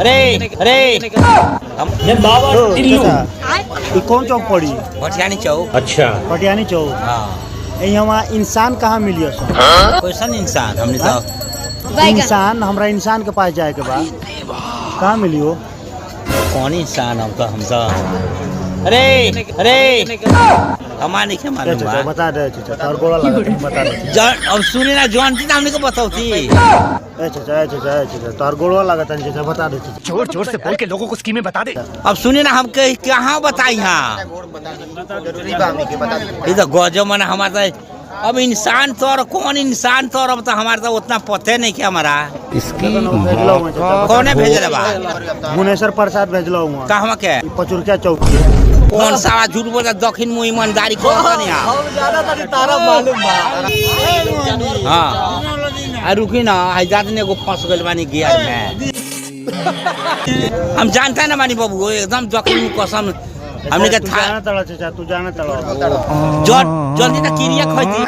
अरे अरे हम बाबा टिल्लू ये कौन चौक पड़ी? भटियानी चौक। अच्छा पटियानी चौक। हाँ यहाँ इंसान कहाँ मिलियो सो? कैसन इंसान हमने तो इंसान हमरा इंसान के पास जाए के बाद कहाँ मिलियो? कौन इंसान हम तो अरे अरे हमारे क्या मालूम बा? बता दे चाचा तोर गोला लगा बता दे अब सुने ना जानती ना हमने को बताओ थी। चाचा तोर गोला लगा तन चाचा बता दे चाचा। जोर जोर से बोल के लोगों को स्कीमें बता दे। अब सुने ना हम कहाँ बताई यहाँ इधर गजब मन हमारा अब इंसान तो और कौन इंसान तो और अब तो हमारा तो उतना पते नहीं कि हमारा कौन भेजल बा? भुवनेश्वर प्रसाद भेजलो हुआ कहवा के पचुरकिया चौक कौन सा झूठ बोलता दक्षिण मुँह ईमानदारी हाँ रुकी ना जात ने फंस गए बानी गियर में हम जानता है ना बानी बाबू एकदम दक्षिण मुँह कसम हमने का था तू जाना तड़ा चाचा तू जाना तड़ा जल्दी ना क्रिया खोजी